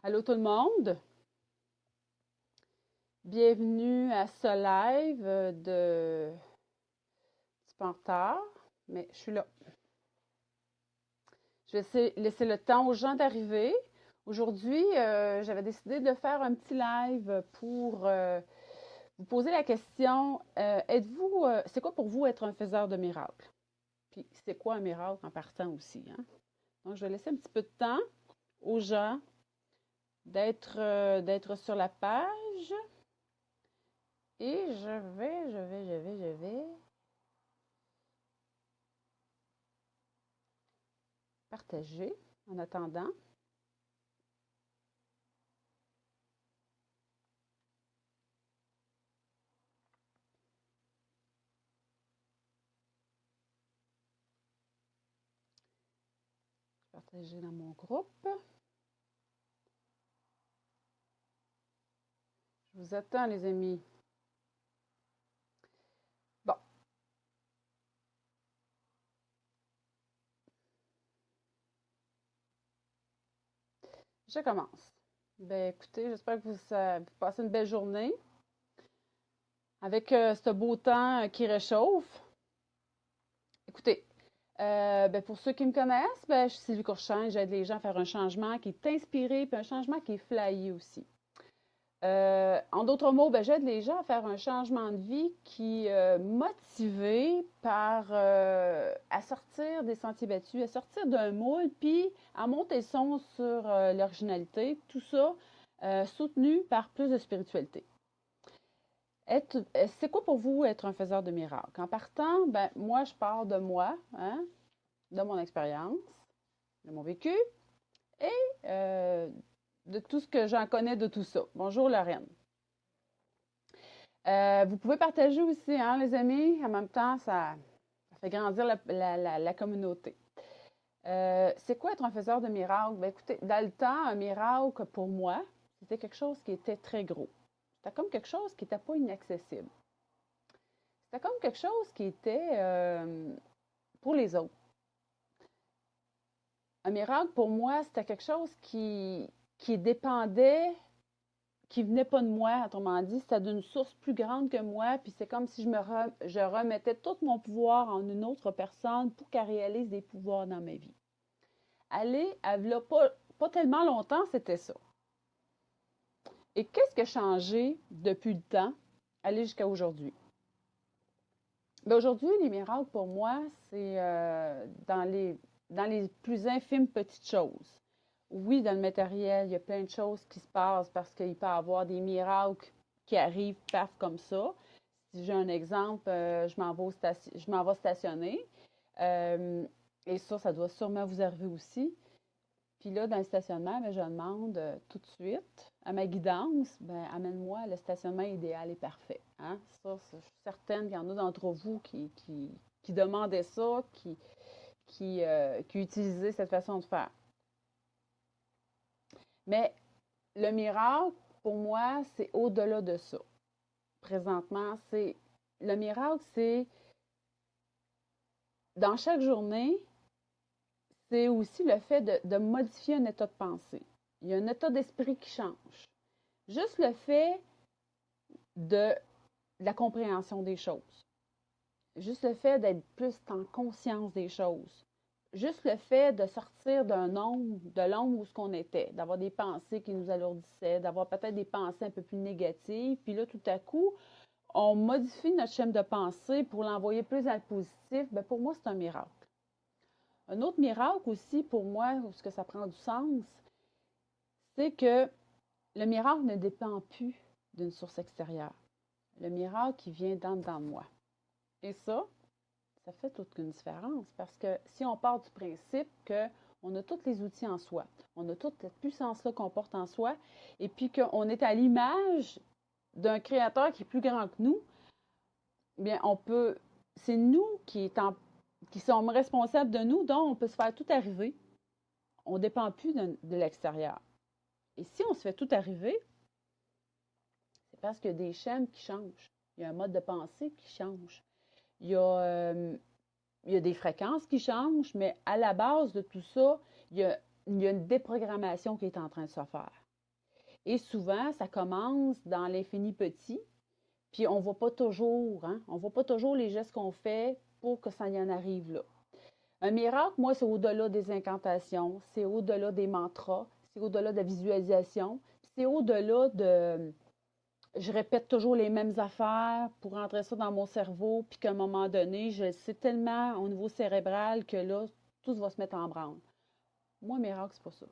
Allô tout le monde, bienvenue à ce live de petit peu en retard, mais je suis là. Je vais laisser le temps aux gens d'arriver. Aujourd'hui, j'avais décidé de faire un petit live pour vous poser la question, c'est quoi pour vous être un faiseur de miracles? Puis c'est quoi un miracle en partant aussi, hein? Donc, je vais laisser un petit peu de temps aux gens d'être sur la page. Et je vais partager en attendant. Partager dans mon groupe. Je vous attends, les amis. Bon, je commence. Ben, écoutez, j'espère que vous passez une belle journée avec ce beau temps qui réchauffe. Écoutez, ben, pour ceux qui me connaissent, ben, je suis Sylvie Courchain, j'aide les gens à faire un changement qui est inspiré, puis un changement qui est flyé aussi. En d'autres mots, ben, j'aide les gens à faire un changement de vie qui est motivé par à sortir des sentiers battus, à sortir d'un moule, puis à monter le son sur l'originalité, tout ça soutenu par plus de spiritualité. C'est quoi pour vous être un faiseur de miracles? En partant, ben, moi, je pars de moi, hein, de mon expérience, de mon vécu et de tout ce que j'en connais de tout ça. Bonjour Lorraine. Vous pouvez partager aussi, hein, les amis. En même temps, ça fait grandir la communauté. C'est quoi être un faiseur de miracles? Ben, écoutez, dans le temps, un miracle, pour moi, c'était quelque chose qui était très gros. C'était comme quelque chose qui n'était pas inaccessible. C'était comme quelque chose qui était pour les autres. Un miracle, pour moi, c'était quelque chose qui dépendait, qui venait pas de moi, autrement dit, c'était d'une source plus grande que moi, puis c'est comme si je remettais tout mon pouvoir en une autre personne pour qu'elle réalise des pouvoirs dans ma vie. Aller, pas tellement longtemps, c'était ça. Et qu'est-ce qui a changé depuis le temps, aller jusqu'à aujourd'hui? Ben aujourd'hui, les miracles, pour moi, c'est dans les plus infimes petites choses. Oui, dans le matériel, il y a plein de choses qui se passent parce qu'il peut y avoir des miracles qui arrivent, paf, comme ça. Si j'ai un exemple, je m'en vais stationner. Euh, et ça doit sûrement vous arriver aussi. Puis là, dans le stationnement, ben, je demande tout de suite à ma guidance, ben, amène-moi le stationnement idéal et parfait. Hein? Ça, je suis certaine qu'il y en a d'entre vous qui demandaient ça, qui utilisaient cette façon de faire. Mais le miracle, pour moi, c'est au-delà de ça. Présentement, le miracle, c'est dans chaque journée, c'est aussi le fait de modifier un état de pensée. Il y a un état d'esprit qui change. Juste le fait de la compréhension des choses. Juste le fait d'être plus en conscience des choses. Juste le fait de sortir de l'ombre où ce qu'on était, d'avoir des pensées qui nous alourdissaient, d'avoir peut-être des pensées un peu plus négatives, puis là, tout à coup, on modifie notre schéma de pensée pour l'envoyer plus à le positif, bien, pour moi, c'est un miracle. Un autre miracle aussi, pour moi, où ce que ça prend du sens, c'est que le miracle ne dépend plus d'une source extérieure. Le miracle qui vient dedans de moi. Et ça fait toute une différence parce que si on part du principe qu'on a tous les outils en soi, on a toute cette puissance-là qu'on porte en soi, et puis qu'on est à l'image d'un créateur qui est plus grand que nous, bien, c'est nous qui sommes responsables de nous, donc on peut se faire tout arriver. On ne dépend plus de l'extérieur. Et si on se fait tout arriver, c'est parce qu'il y a des chaînes qui changent. Il y a un mode de pensée qui change. Il y a, euh, il y a des fréquences qui changent, mais à la base de tout ça, il y a une déprogrammation qui est en train de se faire. Et souvent, ça commence dans l'infini petit, puis on ne voit pas toujours, hein, on voit pas toujours les gestes qu'on fait pour que ça y en arrive là. Un miracle, moi, c'est au-delà des incantations, c'est au-delà des mantras, c'est au-delà de la visualisation, c'est au-delà de je répète toujours les mêmes affaires pour rentrer ça dans mon cerveau, puis qu'à un moment donné, je le sais tellement au niveau cérébral que là, tout va se mettre en branle. Moi, miracle, c'est pas ça.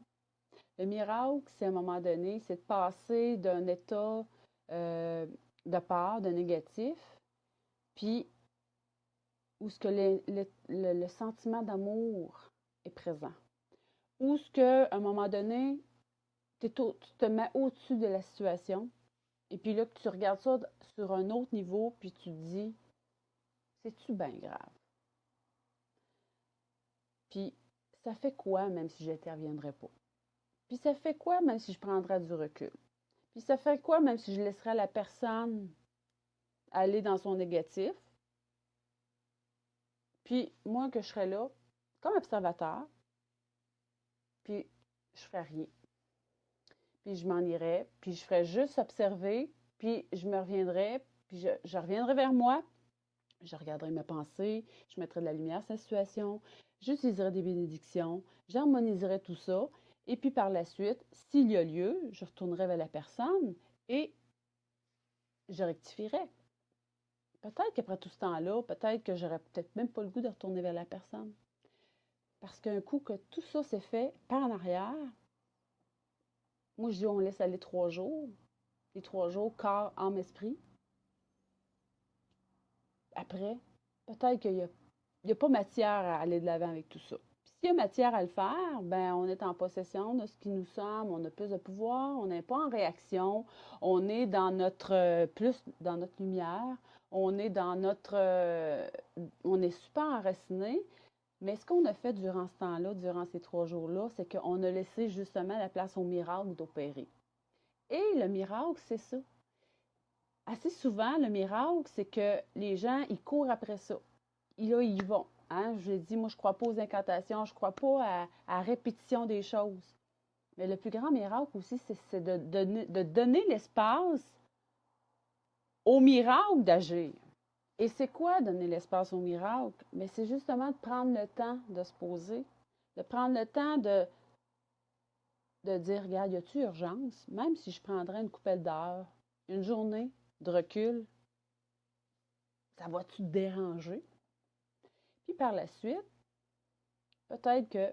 Le miracle, c'est à un moment donné, c'est de passer d'un état euh, de peur, de négatif, puis où ce que le sentiment d'amour est présent. Où ce que, à un moment donné, tu te mets au-dessus de la situation, et puis là, que tu regardes ça sur un autre niveau, puis tu te dis, c'est-tu bien grave? Puis, ça fait quoi même si je n'interviendrais pas? Puis, ça fait quoi même si je prendrais du recul? Puis, ça fait quoi même si je laisserais la personne aller dans son négatif? Puis, moi, que je serais là, comme observateur, puis je ferais rien. Puis, je m'en irais, puis je ferais juste observer, puis je me reviendrais, puis je reviendrais vers moi, je regarderai mes pensées, je mettrai de la lumière sur la situation, j'utiliserai des bénédictions, j'harmoniserai tout ça, et puis par la suite, s'il y a lieu, je retournerai vers la personne et je rectifierai. Peut-être qu'après tout ce temps-là, peut-être que j'aurais peut-être même pas le goût de retourner vers la personne. Parce qu'un coup que tout ça s'est fait par en arrière, moi je dis on laisse aller 3 jours, les 3 jours, corps, âme, esprit. Après, peut-être qu'il y a il n'y a pas matière à aller de l'avant avec tout ça. Puis s'il y a matière à le faire, ben on est en possession de ce qui nous semble, on a plus de pouvoir, on n'est pas en réaction, on est dans notre plus dans notre lumière, on est dans notre on est super enraciné. Mais ce qu'on a fait durant ce temps-là, durant ces 3 jours-là, c'est qu'on a laissé justement la place au miracle d'opérer. Et le miracle, c'est ça. Assez souvent, le miracle, c'est que les gens, ils courent après ça. Et là, ils y vont. Hein? Je l'ai dit, moi, je ne crois pas aux incantations, je ne crois pas à la répétition des choses. Mais le plus grand miracle aussi, c'est de donner l'espace au miracle d'agir. Et c'est quoi donner l'espace au miracle? Mais c'est justement de prendre le temps de se poser, de prendre le temps de dire, regarde, y a-tu urgence? Même si je prendrais une coupelle d'heure, une journée de recul, ça va-tu te déranger? Puis par la suite, peut-être que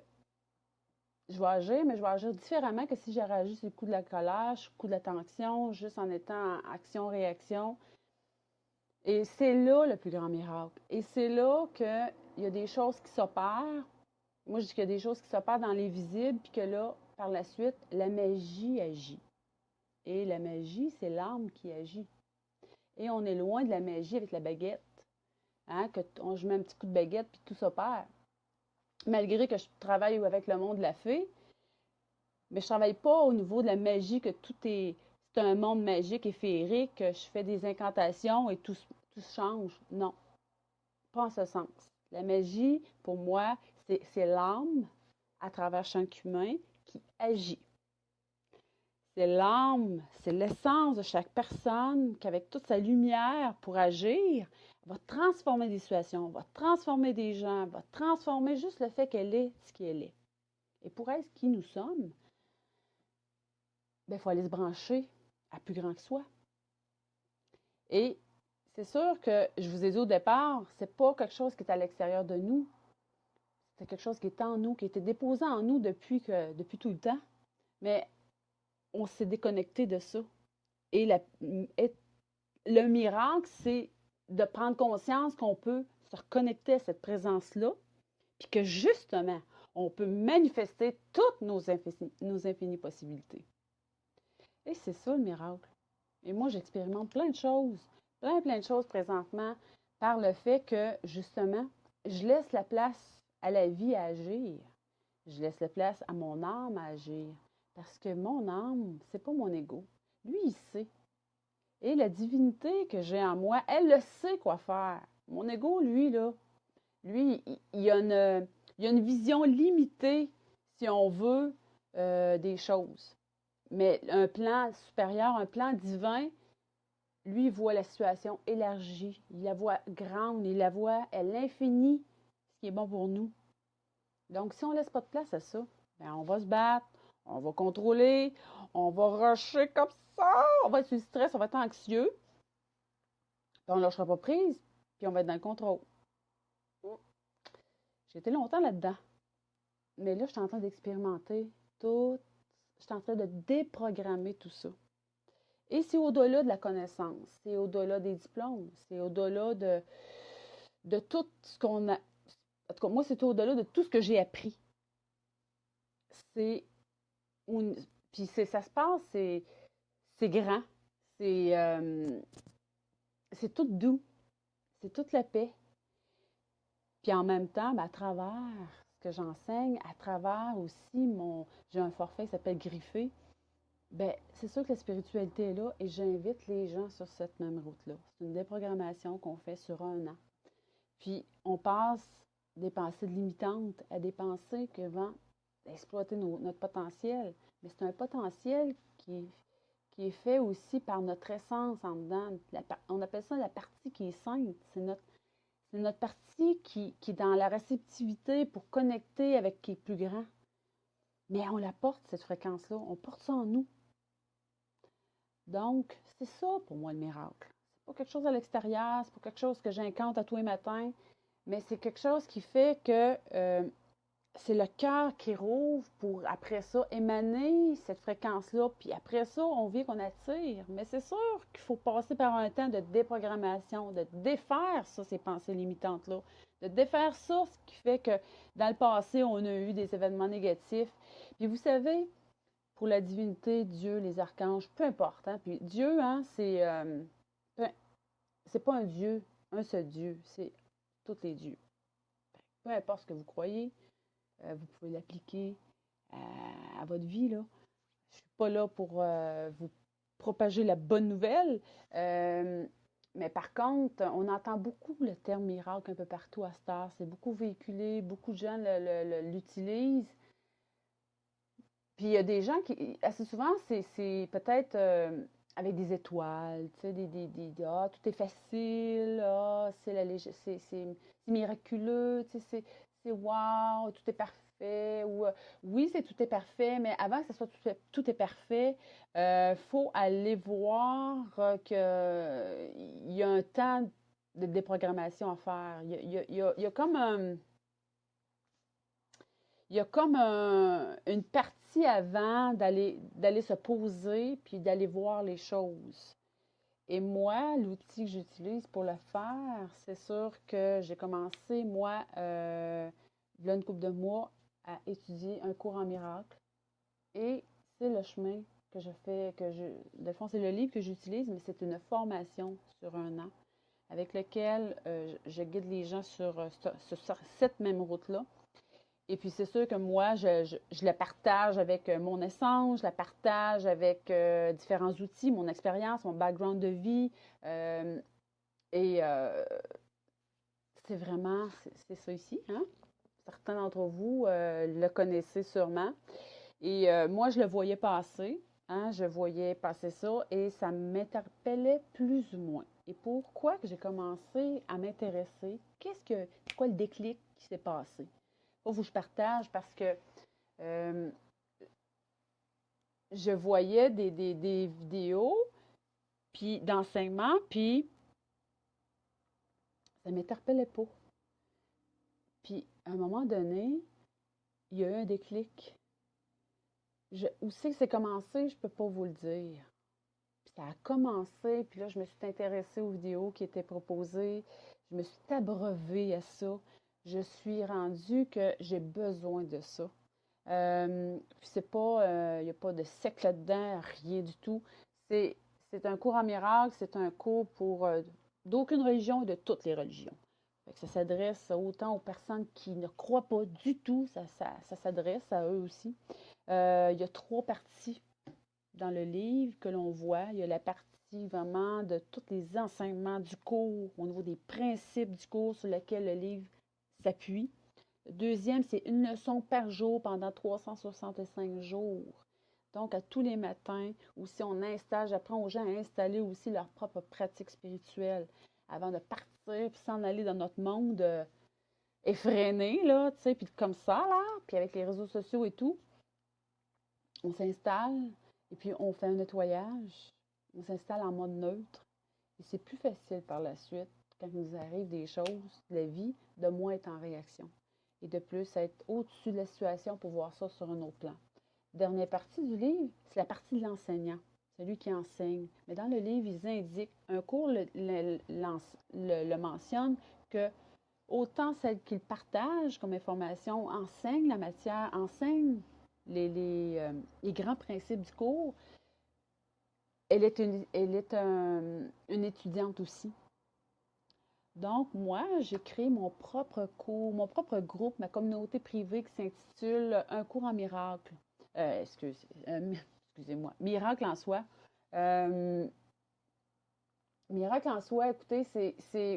je vais agir, mais je vais agir différemment que si j'aurais agi sur le coup de la colère, sur le coup de la tension, juste en étant en action-réaction. Et c'est là le plus grand miracle. Et c'est là qu'il y a des choses qui s'opèrent. Moi, je dis qu'il y a des choses qui s'opèrent dans les visibles, puis que là, par la suite, la magie agit. Et la magie, c'est l'âme qui agit. Et on est loin de la magie avec la baguette. Hein, je mets un petit coup de baguette, puis tout s'opère. Malgré que je travaille avec le monde de la fée, mais je travaille pas au niveau de la magie, que c'est un monde magique et féerique, que je fais des incantations et tout change. Non, pas en ce sens. La magie, pour moi, c'est l'âme, à travers chaque humain, qui agit. C'est l'âme, c'est l'essence de chaque personne qu'avec toute sa lumière pour agir, va transformer des situations, va transformer des gens, va transformer juste le fait qu'elle est ce qu'elle est. Et pour être qui nous sommes, il faut aller se brancher à plus grand que soi. Et c'est sûr que je vous ai dit au départ, c'est pas quelque chose qui est à l'extérieur de nous. C'est quelque chose qui est en nous, qui a été déposé en nous depuis tout le temps. Mais on s'est déconnecté de ça. Et le miracle, c'est de prendre conscience qu'on peut se reconnecter à cette présence-là, puis que justement, on peut manifester toutes nos infinies possibilités. Et c'est ça le miracle. Et moi, j'expérimente plein de choses présentement par le fait que, justement, je laisse la place à la vie à agir. Je laisse la place à mon âme à agir. Parce que mon âme, c'est pas mon ego. Lui, il sait. Et la divinité que j'ai en moi, elle le sait quoi faire. Mon ego, lui, là, lui, il a une vision limitée, si on veut, des choses. Mais un plan supérieur, un plan divin, lui, il voit la situation élargie, il la voit grande, il la voit à l'infini, ce qui est bon pour nous. Donc, si on ne laisse pas de place à ça, ben, on va se battre, on va contrôler, on va rusher comme ça, on va être sur le stress, on va être anxieux, puis on ne lâchera pas prise, puis on va être dans le contrôle. J'ai été longtemps là-dedans, mais là, je suis en train d'expérimenter tout, je suis en train de déprogrammer tout ça. Et c'est au-delà de la connaissance, c'est au-delà des diplômes, c'est au-delà de tout ce qu'on a. En tout cas, moi, c'est au-delà de tout ce que j'ai appris. C'est. Puis ça se passe, c'est grand, c'est c'est tout doux, c'est toute la paix. Puis en même temps, ben, à travers ce que j'enseigne, à travers aussi j'ai un forfait qui s'appelle Griffé. Ben, c'est sûr que la spiritualité est là et j'invite les gens sur cette même route-là. C'est une déprogrammation qu'on fait sur un an. Puis on passe des pensées limitantes à des pensées qui vont exploiter notre potentiel. Mais c'est un potentiel qui est fait aussi par notre essence en dedans. On appelle ça la partie qui est sainte. C'est notre partie qui est dans la réceptivité pour connecter avec qui est plus grand. Mais on la porte, cette fréquence-là. On porte ça en nous. Donc, c'est ça pour moi le miracle. C'est pas quelque chose à l'extérieur, c'est pas quelque chose que j'incante à tous les matins, mais c'est quelque chose qui fait que c'est le cœur qui rouvre pour, après ça, émaner cette fréquence-là. Puis après ça, on vit qu'on attire. Mais c'est sûr qu'il faut passer par un temps de déprogrammation, de défaire ça, ces pensées limitantes-là. De défaire ça, ce qui fait que dans le passé, on a eu des événements négatifs. Puis vous savez, pour la divinité, Dieu, les archanges, peu importe. Hein? Puis Dieu, hein, c'est pas un Dieu, un seul Dieu, c'est tous les dieux. Peu importe ce que vous croyez, vous pouvez l'appliquer à votre vie. Là. Je ne suis pas là pour vous propager la bonne nouvelle. Mais par contre, on entend beaucoup le terme miracle un peu partout à cette heure. C'est beaucoup véhiculé, beaucoup de gens l'utilisent. Puis il y a des gens qui, assez souvent, c'est peut-être avec des étoiles, tu sais, ah, tout est facile, ah, c'est miraculeux, tu sais, c'est wow, tout est parfait. Ou, oui, c'est tout est parfait, mais avant que ce soit tout est parfait, faut aller voir qu'il y a un temps de déprogrammation à faire. Il y a comme un il y a comme une partie avant d'aller se poser puis d'aller voir les choses. Et moi, l'outil que j'utilise pour le faire, c'est sûr que j'ai commencé, moi, il y a une couple de mois, à étudier un cours en miracle. Et c'est le chemin que je fais, de fond, c'est le livre que j'utilise, mais c'est une formation sur un an avec lequel je guide les gens sur cette même route-là. Et puis, c'est sûr que moi, je la partage avec mon essence, je la partage avec différents outils, mon expérience, mon background de vie. euh, et c'est vraiment, c'est ça ici, hein? Certains d'entre vous le connaissez sûrement. Et moi, je le voyais passer, hein? Je voyais passer ça et ça m'interpellait plus ou moins. Et pourquoi que j'ai commencé à m'intéresser? C'est quoi le déclic qui s'est passé? Faut que je partage parce que euh, je voyais des vidéos puis d'enseignement, puis ça ne m'interpellait pas. Puis à un moment donné, il y a eu un déclic. Où c'est que c'est commencé, je ne peux pas vous le dire. Puis ça a commencé, puis là, je me suis intéressée aux vidéos qui étaient proposées. Je me suis abreuvée à ça. Je suis rendue que j'ai besoin de ça. Puis c'est pas, il n'y a pas de secte là-dedans, rien du tout. C'est, c'est un cours en miracle, c'est un cours pour d'aucune religion et de toutes les religions. Fait que ça s'adresse autant aux personnes qui ne croient pas du tout, ça s'adresse à eux aussi. Il y a trois parties dans le livre que l'on voit. Il y a la partie vraiment de tous les enseignements du cours, au niveau des principes du cours sur lesquels le livre s'appuie. Le deuxième, c'est une leçon par jour pendant 365 jours. Donc, à tous les matins, ou si on installe, j'apprends aux gens à installer aussi leur propre pratique spirituelle avant de partir puis s'en aller dans notre monde effréné, là, tu sais, puis comme ça, là, puis avec les réseaux sociaux et tout, on s'installe et puis on fait un nettoyage, on s'installe en mode neutre et c'est plus facile par la suite, quand il nous arrive des choses de la vie, de moins être en réaction et de plus être au-dessus de la situation pour voir ça sur un autre plan. Dernière partie du livre, c'est la partie de l'enseignant, celui qui enseigne. Mais dans le livre, ils indiquent, un cours le mentionne, que autant celle qu'il partage comme information enseigne la matière, enseigne les grands principes du cours, une étudiante aussi. Donc, moi, j'ai créé mon propre cours, mon propre groupe, ma communauté privée qui s'intitule Un cours en miracle. Excusez-moi, Miracle en soi. Euh, Miracle en soi, écoutez,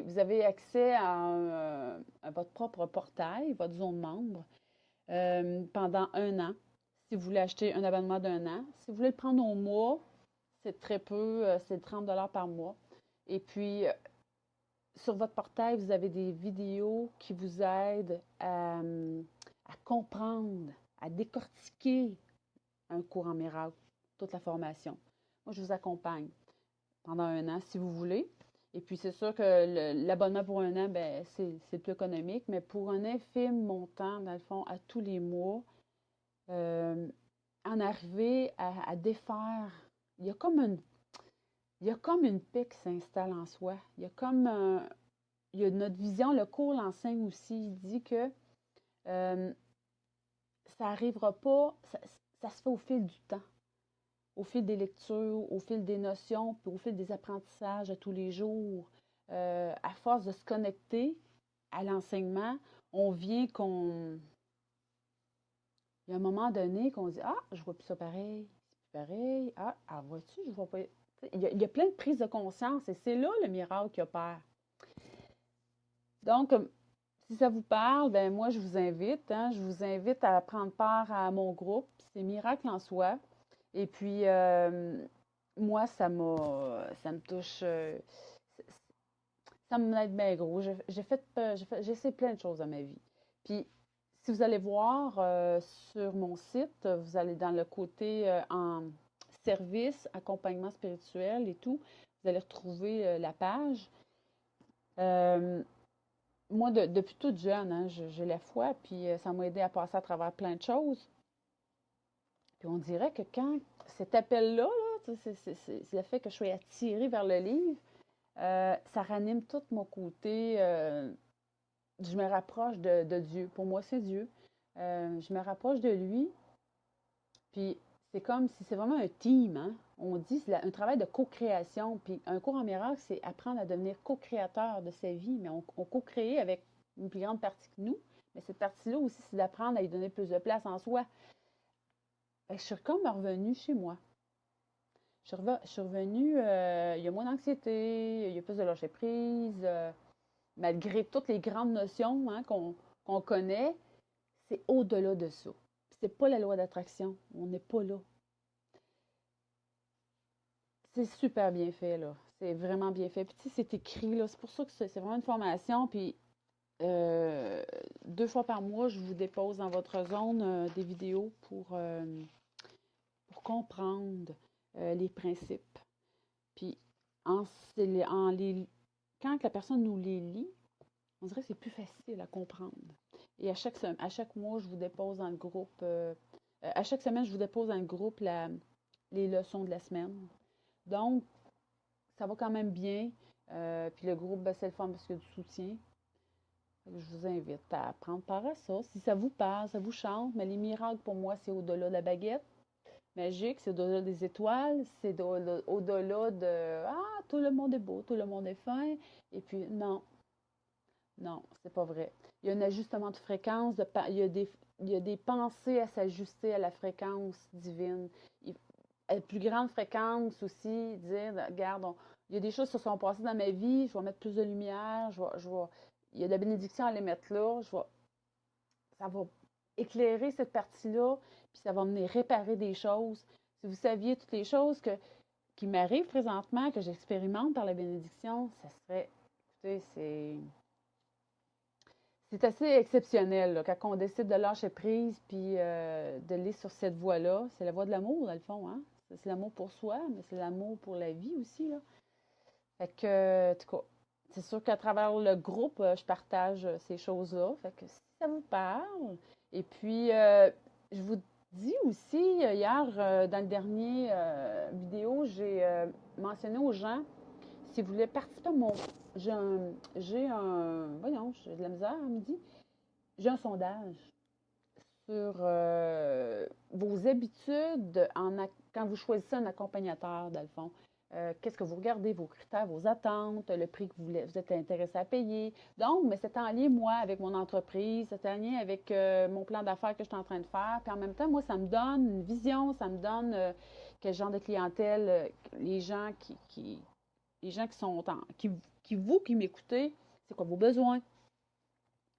vous avez accès à votre propre portail, votre zone membre, pendant un an. Si vous voulez acheter un abonnement d'un an. Si vous voulez le prendre au mois, c'est très peu, c'est 30 par mois. Et puis, sur votre portail, vous avez des vidéos qui vous aident à comprendre, à décortiquer un cours en miracle, toute la formation. Moi, je vous accompagne pendant un an si vous voulez. Et puis, c'est sûr que l'abonnement pour un an, ben, c'est plus économique, mais pour un infime montant, dans le fond, à tous les mois, euh, en arriver à défaire, il y a comme une, il y a comme une paix qui s'installe en soi. Il y a comme il y a notre vision, le cours l'enseigne aussi, il dit que euh, ça n'arrivera pas, ça se fait au fil du temps, au fil des lectures, au fil des notions, puis au fil des apprentissages de tous les jours. À force de se connecter à l'enseignement, on vient qu'on... Il y a un moment donné qu'on dit ah, je vois plus ça pareil, c'est plus pareil. Ah, vois-tu, je vois pas. Il y a plein de prises de conscience et c'est là le miracle qui opère. Donc, si ça vous parle, ben moi, je vous invite, hein, je vous invite à prendre part à mon groupe. C'est Miracle en soi. Et puis, moi, ça me touche, ça me aide bien gros. J'ai fait plein de choses dans ma vie. Puis, si vous allez voir sur mon site, vous allez dans le côté en service, accompagnement spirituel et tout, vous allez retrouver la page. Euh, Moi, depuis toute jeune, hein, j'ai la foi, puis ça m'a aidé à passer à travers plein de choses. Puis on dirait que quand cet appel-là, là, c'est le fait que je sois attirée vers le livre, ça ranime tout mon côté. Je me rapproche de Dieu. Pour moi, c'est Dieu. Je me rapproche de lui, puis c'est comme si c'est vraiment un team, hein? On dit c'est un travail de co-création. Puis un cours en miracle, c'est apprendre à devenir co-créateur de sa vie, mais on co-crée avec une plus grande partie que nous. Mais cette partie-là aussi, c'est d'apprendre à y donner plus de place en soi. Fait que je suis comme revenue chez moi. Je suis revenue, il y a moins d'anxiété, il y a plus de lâcher prise, malgré toutes les grandes notions hein, qu'on connaît, c'est au-delà de ça. C'est pas la loi d'attraction, on n'est pas là. C'est super bien fait, là. C'est vraiment bien fait. Puis, tu sais, c'est écrit, là. C'est pour ça que c'est vraiment une formation. Puis, 2 fois par mois, je vous dépose dans votre zone des vidéos pour comprendre les principes. Puis, en, en les, quand la personne nous les lit, on dirait que c'est plus facile à comprendre. Et à chaque mois, je vous dépose dans le groupe, à chaque semaine, je vous dépose dans le groupe les leçons de la semaine. Donc, ça va quand même bien. Puis le groupe, ben, c'est le fun parce qu'il y a du soutien. Je vous invite à prendre part à ça. Si ça vous parle, ça vous chante, mais les miracles, pour moi, c'est au-delà de la baguette magique, c'est au-delà des étoiles, c'est au-delà de ah, tout le monde est beau, tout le monde est fin. Et puis, non, non, c'est pas vrai. Il y a un ajustement de fréquence, il y a des pensées à s'ajuster à la fréquence divine. À plus grande fréquence aussi, dire, regarde, il y a des choses qui se sont passées dans ma vie, je vais mettre plus de lumière, il y a de la bénédiction à les mettre là, ça va éclairer cette partie-là, puis ça va venir réparer des choses. Si vous saviez toutes les choses qui m'arrivent présentement, que j'expérimente par la bénédiction, ça serait, écoutez, c'est assez exceptionnel là, quand on décide de lâcher prise puis de aller sur cette voie-là. C'est la voie de l'amour, dans le fond, hein? C'est l'amour pour soi, mais c'est l'amour pour la vie aussi, là. Fait que, en tout cas, c'est sûr qu'à travers le groupe, je partage ces choses-là. Fait que si ça vous parle, et puis je vous dis aussi, hier, dans le dernier vidéo, j'ai mentionné aux gens, si vous voulez participer à mon... voyons, j'ai de la misère à midi. J'ai un sondage sur vos habitudes quand vous choisissez un accompagnateur, dans le fond. Qu'est-ce que vous regardez, vos critères, vos attentes, le prix que vous êtes intéressé à payer. Donc, mais c'est en lien, moi, avec mon entreprise, c'est en lien avec mon plan d'affaires que je suis en train de faire. Puis en même temps, moi, ça me donne une vision, ça me donne quel genre de clientèle, les gens les gens qui sont qui m'écoutez, c'est quoi vos besoins.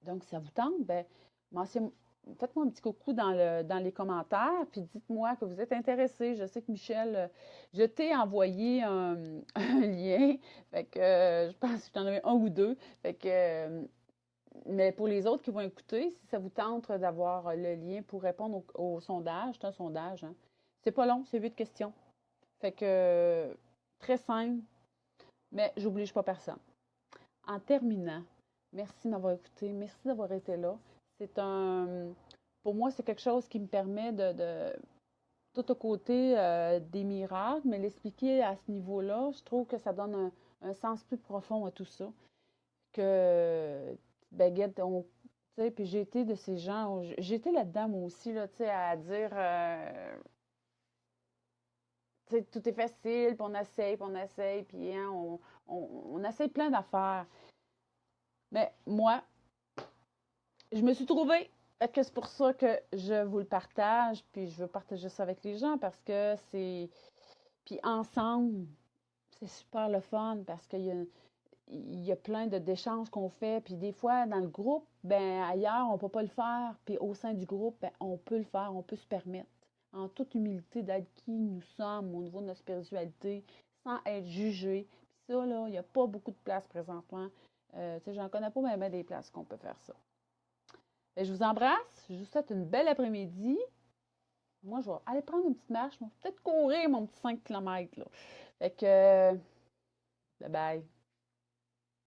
Donc, si ça vous tente, ben, faites-moi un petit coucou dans les commentaires, puis dites-moi que vous êtes intéressé. Je sais que Michel, je t'ai envoyé un lien, fait que je pense que j'en avais un ou deux. Fait que, mais pour les autres qui vont écouter, si ça vous tente d'avoir le lien pour répondre au sondage, c'est un sondage, hein. C'est pas long, c'est 8 questions. Fait que, très simple, mais j'oblige pas personne. En terminant, merci de m'avoir écouté, merci d'avoir été là. C'est pour moi, c'est quelque chose qui me permet tout au côté des miracles, mais l'expliquer à ce niveau-là, je trouve que ça donne un sens plus profond à tout ça. Que, baguette, tu sais, puis j'ai été de ces gens, j'ai été là-dedans moi aussi, là, tu sais, à dire, tu sais, tout est facile, puis on essaye, puis hein, on essaye plein d'affaires. Mais moi, je me suis trouvée. Fait que c'est pour ça que je vous le partage, puis je veux partager ça avec les gens parce que c'est. Puis ensemble, c'est super le fun parce qu'il y a plein d'échanges qu'on fait. Puis des fois, dans le groupe, ben ailleurs, on ne peut pas le faire. Puis au sein du groupe, ben, on peut le faire, on peut se permettre, en toute humilité, d'être qui nous sommes au niveau de notre spiritualité, sans être jugé. Puis ça, là, il n'y a pas beaucoup de place présentement. Tu sais, j'en connais pas même des places qu'on peut faire ça. Et je vous embrasse. Je vous souhaite une belle après-midi. Moi, je vais aller prendre une petite marche. Je vais peut-être courir mon petit 5 km. Là. Fait que, bye bye.